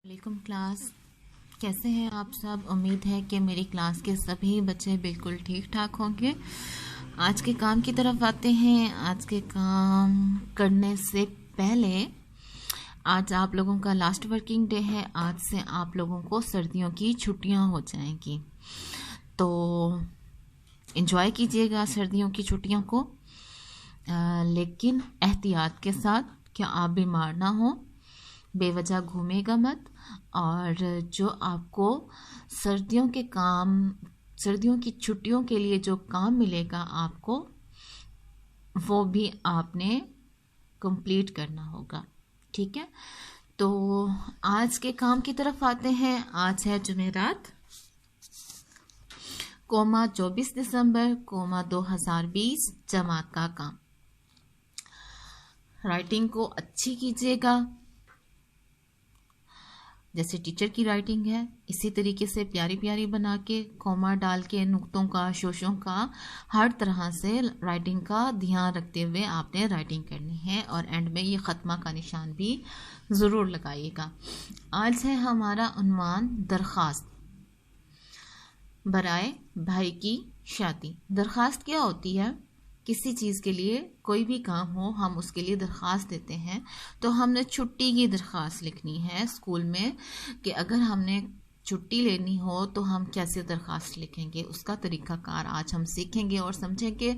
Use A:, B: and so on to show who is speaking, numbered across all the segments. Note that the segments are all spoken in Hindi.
A: वालेकुम क्लास। कैसे हैं आप सब? उम्मीद है कि मेरी क्लास के सभी बच्चे बिल्कुल ठीक ठाक होंगे। आज के काम की तरफ आते हैं। आज के काम करने से पहले आज आप लोगों का लास्ट वर्किंग डे है। आज से आप लोगों को सर्दियों की छुट्टियां हो जाएंगी, तो एंजॉय कीजिएगा सर्दियों की छुट्टियों को, लेकिन एहतियात के साथ कि आप बीमार ना हो, बेवजह घूमेगा मत। और जो आपको सर्दियों की छुट्टियों के लिए जो काम मिलेगा आपको, वो भी आपने कंप्लीट करना होगा। ठीक है, तो आज के काम की तरफ आते हैं। आज है जुमेरात, कोमा 24 दिसंबर, कोमा 2020, जमात का काम। राइटिंग को अच्छी कीजिएगा, जैसे टीचर की राइटिंग है इसी तरीके से प्यारी प्यारी बना के, कॉमा डाल के, नुक्तों का, शोशों का, हर तरह से राइटिंग का ध्यान रखते हुए आपने राइटिंग करनी है। और एंड में ये ख़त्मा का निशान भी ज़रूर लगाइएगा। आज है हमारा उन्वान दरख्वास्त बराए भाई की शादी। दरख्वास्त क्या होती है? किसी चीज़ के लिए, कोई भी काम हो, हम उसके लिए दरख्वास्त देते हैं। तो हमने छुट्टी की दरख्वास्त लिखनी है स्कूल में कि अगर हमने छुट्टी लेनी हो तो हम कैसे दरख्वास्त लिखेंगे, उसका तरीक़ाकार आज हम सीखेंगे और समझेंगे।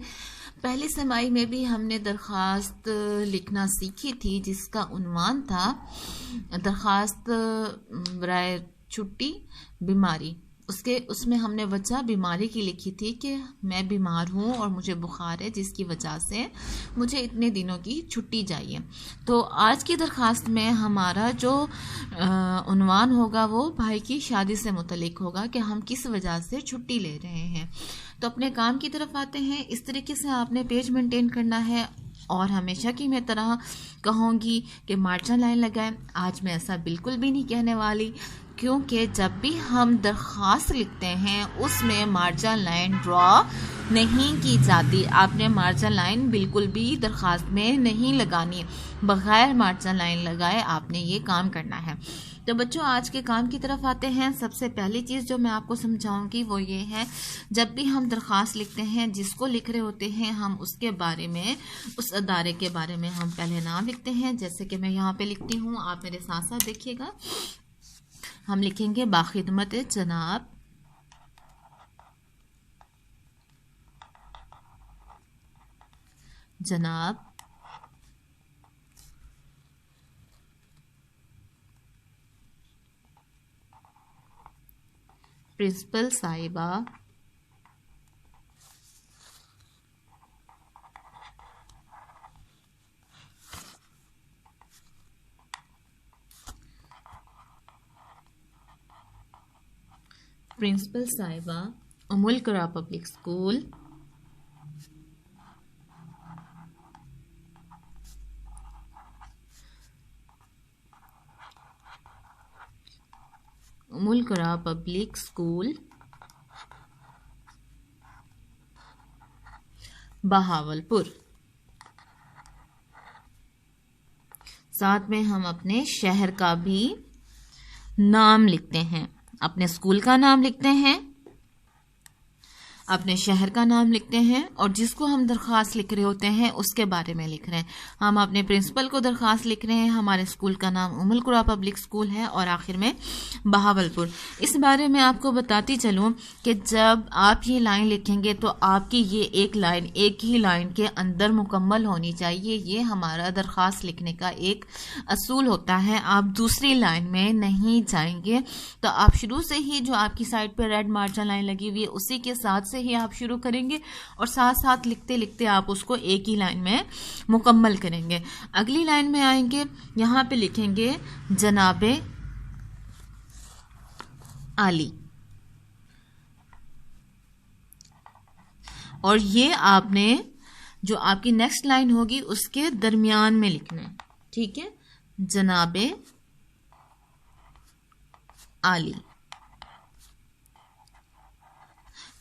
A: पहली समाई में भी हमने दरख्वास्त लिखना सीखी थी, जिसका उन्वान था दरख्वास्त बराए छुट्टी बीमारी। उसमें हमने वजह बीमारी की लिखी थी कि मैं बीमार हूँ और मुझे बुखार है, जिसकी वजह से मुझे इतने दिनों की छुट्टी चाहिए। तो आज की दरख्वास्त में हमारा जो उन्वान होगा वो भाई की शादी से मुतल्लिक होगा कि हम किस वजह से छुट्टी ले रहे हैं। तो अपने काम की तरफ आते हैं। इस तरीके से आपने पेज मेंटेन करना है और हमेशा की मैं तरह कहूँगी कि मार्जिन लाइन लगाएं। आज मैं ऐसा बिल्कुल भी नहीं कहने वाली, क्योंकि जब भी हम दरख्वास्त लिखते हैं उसमें मार्जिन लाइन ड्रॉ नहीं की जाती। आपने मार्जिन लाइन बिल्कुल भी दरख्वास्त में नहीं लगानी, बगैर मार्जिन लाइन लगाए आपने ये काम करना है। तो बच्चों, आज के काम की तरफ आते हैं। सबसे पहली चीज़ जो मैं आपको समझाऊंगी वो ये है, जब भी हम दरख्वास्त लिखते हैं, जिसको लिख रहे होते हैं हम उसके बारे में, उस अदारे के बारे में हम पहले नाम लिखते हैं। जैसे कि मैं यहाँ पे लिखती हूँ, आप मेरे साथ साथ देखिएगा। हम लिखेंगे बाखिदमत जनाब प्रिंसिपल साहिबा, प्रिंसिपल साहिबा उमुल कुरा पब्लिक स्कूल, उमुल कुरा पब्लिक स्कूल बहावलपुर। साथ में हम अपने शहर का भी नाम लिखते हैं, अपने स्कूल का नाम लिखते हैं, अपने शहर का नाम लिखते हैं, और जिसको हम दरख्वास्त लिख रहे होते हैं उसके बारे में लिख रहे हैं। हम अपने प्रिंसिपल को दरख्वास्त लिख रहे हैं, हमारे स्कूल का नाम उमुल कुरा पब्लिक स्कूल है, और आखिर में बहावलपुर। इस बारे में आपको बताती चलूं कि जब आप ये लाइन लिखेंगे तो आपकी ये एक ही लाइन के अंदर मुकम्मल होनी चाहिए। ये हमारा दरख्वास्त लिखने का एक असूल होता है। आप दूसरी लाइन में नहीं जाएंगे, तो आप शुरू से ही जो आपकी साइड पर रेड मार्जिन लाइन लगी हुई है उसी के साथ से ही आप शुरू करेंगे, और साथ साथ लिखते लिखते आप उसको एक ही लाइन में मुकम्मल करेंगे। अगली लाइन में आएंगे, यहाँ पे लिखेंगे जनाबे आली, और ये आपने जो आपकी नेक्स्ट लाइन होगी उसके दरमियान में लिखना है। ठीक है, जनाबे आली।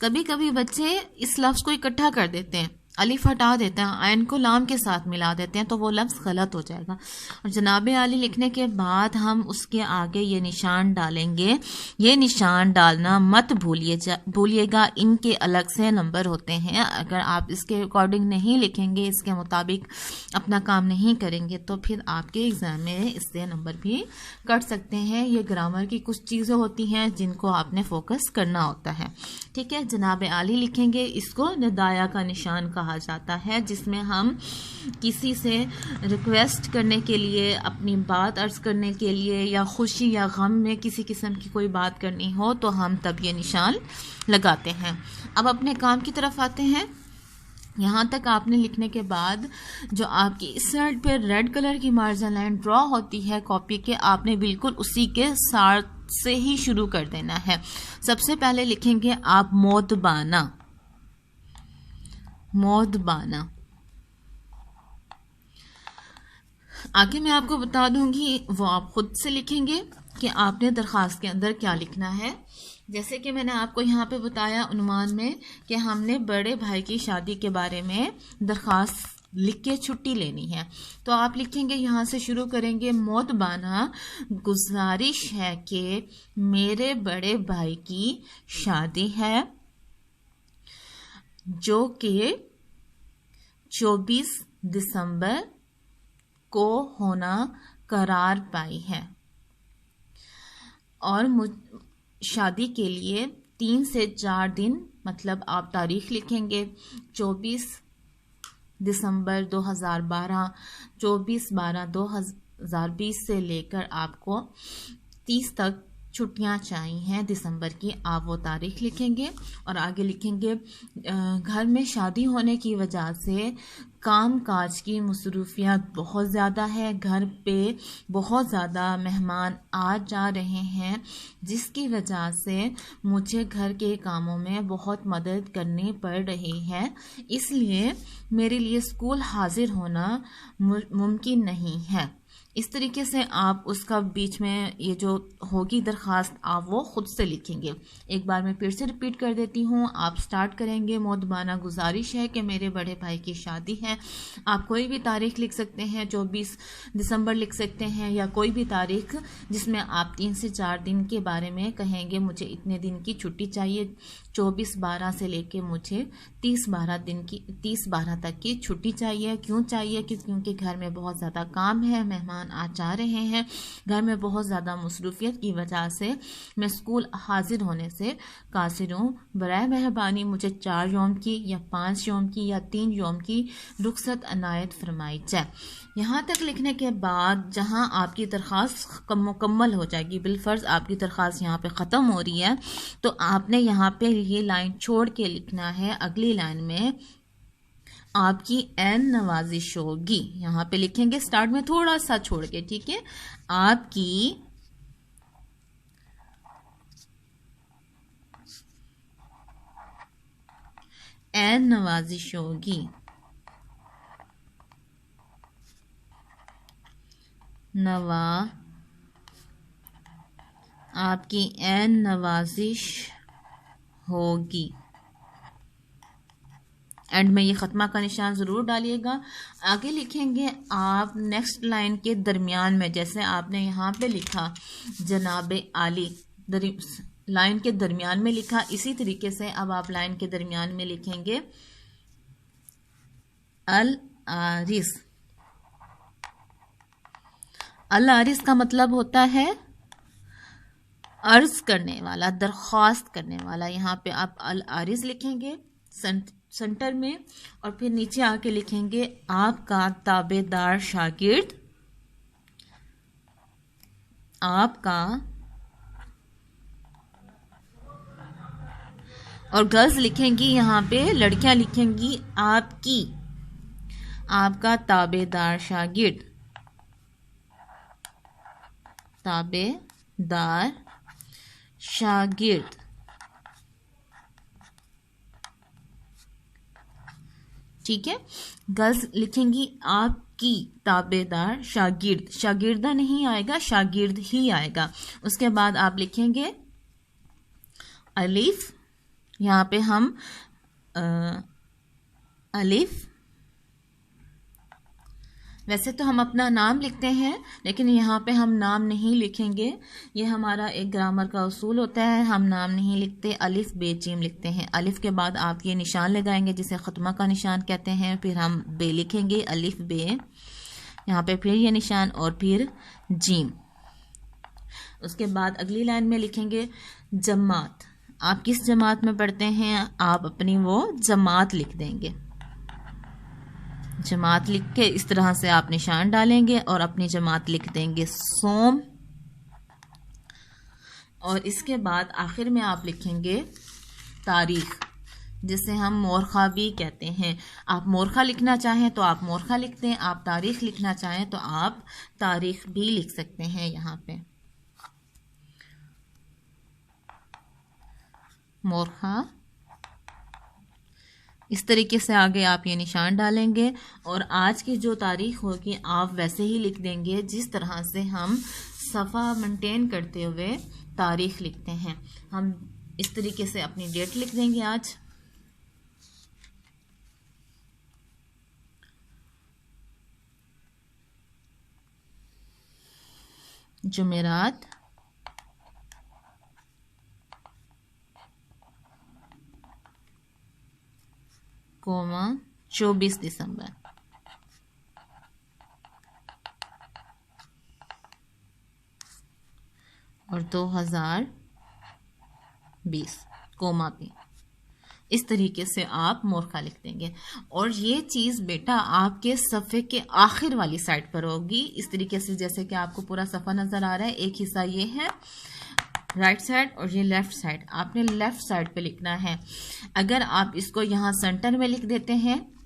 A: कभी कभी बच्चे इस लफ्ज़ को इकट्ठा कर देते हैं, अलिफ हटा देते हैं, आयन को लाम के साथ मिला देते हैं तो वो लफ्ज़ गलत हो जाएगा। और जनाब आली लिखने के बाद हम उसके आगे ये निशान डालेंगे। ये निशान डालना मत भूलिएगा, इनके अलग से नंबर होते हैं। अगर आप इसके अकॉर्डिंग नहीं लिखेंगे, इसके मुताबिक अपना काम नहीं करेंगे तो फिर आपके एग्ज़ाम में इससे नंबर भी कट सकते हैं। ये ग्रामर की कुछ चीज़ें होती हैं जिनको आपने फोकस करना होता है। ठीक है, जनाब आली लिखेंगे। इसको निदाया का निशान कहा जाता है, जिसमें हम किसी से रिक्वेस्ट करने के लिए, अपनी बात अर्ज करने के लिए, या खुशी या गम में किसी किस्म की कोई बात करनी हो तो हम तब ये निशान लगाते हैं। अब अपने काम की तरफ आते हैं। यहाँ तक आपने लिखने के बाद जो आपकी इस साइड पे रेड कलर की मार्जिन लाइन ड्रॉ होती है कॉपी के, आपने बिल्कुल उसी के साथ से ही शुरू कर देना है। सबसे पहले लिखेंगे आप मोदबाना। मोदबाना आगे मैं आपको बता दूंगी, वो आप खुद से लिखेंगे कि आपने दरख्वास्त के अंदर क्या लिखना है। जैसे कि मैंने आपको यहाँ पे बताया उन्वान में कि हमने बड़े भाई की शादी के बारे में दरख्वास्त लिख के छुट्टी लेनी है, तो आप लिखेंगे, यहाँ से शुरू करेंगे, मोदबाना गुजारिश है कि मेरे बड़े भाई की शादी है जो कि 24 दिसंबर को होना करार पाई है, और शादी के लिए 3 से 4 दिन, मतलब आप तारीख लिखेंगे 24 दिसंबर 2012, 24/12/2020 से लेकर आपको 30 तक छुट्टियां चाहिए हैं दिसंबर की, आप वो तारीख लिखेंगे। और आगे लिखेंगे घर में शादी होने की वजह से काम काज की मसरूफियत बहुत ज़्यादा है, घर पे बहुत ज़्यादा मेहमान आ जा रहे हैं, जिसकी वजह से मुझे घर के कामों में बहुत मदद करनी पड़ रही है, इसलिए मेरे लिए स्कूल हाजिर होना मुमकिन नहीं है। इस तरीके से आप उसका बीच में ये जो होगी दरख्वास्त, आप वो ख़ुद से लिखेंगे। एक बार मैं फिर से रिपीट कर देती हूँ। आप स्टार्ट करेंगे, मोदबाना गुजारिश है कि मेरे बड़े भाई की शादी है। आप कोई भी तारीख लिख सकते हैं, 24 दिसंबर लिख सकते हैं, या कोई भी तारीख जिसमें आप 3 से 4 दिन के बारे में कहेंगे, मुझे इतने दिन की छुट्टी चाहिए, 24/12 से लेके मुझे 30/12 तक की छुट्टी चाहिए। क्यों चाहिए? क्योंकि घर में बहुत ज़्यादा काम है, मेहमान आ जा रहे हैं, घर में बहुत ज़्यादा मसरूफियत की वजह से मैं स्कूल हाजिर होने से कासिर हूँ। बराए मेहरबानी मुझे 4 यौम की या 5 यौम की या 3 यौम की रुखसत अनायत फरमाई जाए। यहाँ तक लिखने के बाद जहाँ आपकी दरख्वास्त मुकम्मल हो जाएगी, बिलफर्ज आपकी दरख्वास्त यहाँ पे ख़त्म हो रही है, तो आपने यहाँ पे ये लाइन छोड़ के लिखना है। अगली लाइन में आपकी एन नवाजिश होगी, यहाँ पे लिखेंगे स्टार्ट में थोड़ा सा छोड़ के, ठीक है। आपकी एन नवाजिश होगी, आपकी एन नवाजिश होगी। एंड में ये ख़त्मा का निशान ज़रूर डालिएगा। आगे लिखेंगे आप नेक्स्ट लाइन के दरमियान में, जैसे आपने यहाँ पे लिखा जनाब आली, लाइन के दरमियान में लिखा, इसी तरीके से अब आप लाइन के दरमियान में लिखेंगे अल आरिस। अल आरिस का मतलब होता है अर्ज करने वाला, दरख्वास्त करने वाला। यहाँ पे आप अल आरिस लिखेंगे सेंटर में, और फिर नीचे आके लिखेंगे आपका ताबेदार शागिर्द, आपका, और गर्ल्स लिखेंगी, यहाँ पे लड़कियां लिखेंगी आपकी, आपका ताबेदार शागिर्द, ताबेदार शागिर्द। ठीक है, गर्ल्स लिखेंगी आपकी ताबेदार शागिर्द, शागिर्दा नहीं आएगा, शागिर्द ही आएगा। उसके बाद आप लिखेंगे अलिफ, यहाँ पे हम अलिफ। वैसे तो हम अपना नाम लिखते हैं, लेकिन यहाँ पे हम नाम नहीं लिखेंगे। ये हमारा एक ग्रामर का उसूल होता है, हम नाम नहीं लिखते, अलिफ बे जीम लिखते हैं। अलिफ के बाद आप ये निशान लगाएंगे जिसे ख़त्मा का निशान कहते हैं, फिर हम बे लिखेंगे, अलिफ बे, यहाँ पे फिर ये निशान और फिर जीम। उसके बाद अगली लाइन में लिखेंगे जमात। आप किस जमात में पढ़ते हैं, आप अपनी वो जमात लिख देंगे। जमात लिख के इस तरह से आप निशान डालेंगे और अपनी जमात लिख देंगे सोम। और इसके बाद आखिर में आप लिखेंगे तारीख, जिसे हम मोरखा भी कहते हैं। आप मोरखा लिखना चाहें तो आप मोरखा लिखते हैं, आप तारीख लिखना चाहें तो आप तारीख भी लिख सकते हैं। यहाँ पे मोरखा, इस तरीके से आगे आप ये निशान डालेंगे और आज की जो तारीख होगी आप वैसे ही लिख देंगे जिस तरह से हम सफ़ा मेंटेन करते हुए तारीख लिखते हैं। हम इस तरीके से अपनी डेट लिख देंगे। आज जुमेरात, कोमा 24 दिसंबर। और 2020 कोमा पे। इस तरीके से आप मोरखा लिख देंगे। और ये चीज़ बेटा आपके सफ़े के आखिर वाली साइड पर होगी, इस तरीके से जैसे कि आपको पूरा सफ़ा नज़र आ रहा है। एक हिस्सा ये है राइट साइड और ये लेफ़्ट साइड, आपने लेफ़्ट साइड पे लिखना है। अगर आप इसको यहाँ सेंटर में लिख देते हैं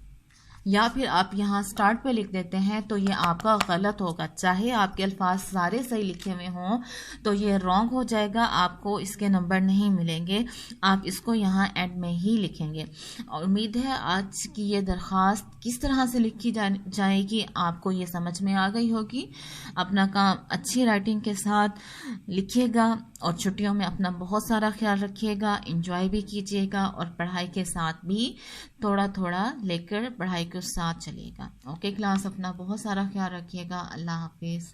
A: या फिर आप यहाँ स्टार्ट पे लिख देते हैं तो ये आपका गलत होगा। चाहे आपके अल्फाज सारे सही लिखे हुए हों तो ये रॉन्ग हो जाएगा, आपको इसके नंबर नहीं मिलेंगे। आप इसको यहाँ एंड में ही लिखेंगे। और उम्मीद है आज की ये दरख्वास्त किस तरह से लिखी जाएगी आपको ये समझ में आ गई होगी। अपना काम अच्छी राइटिंग के साथ लिखिएगा और छुट्टियों में अपना बहुत सारा ख्याल रखिएगा, एंजॉय भी कीजिएगा और पढ़ाई के साथ भी थोड़ा थोड़ा लेकर पढ़ाई के साथ चलिएगा। ओके क्लास, अपना बहुत सारा ख्याल रखिएगा। अल्लाह हाफिज़।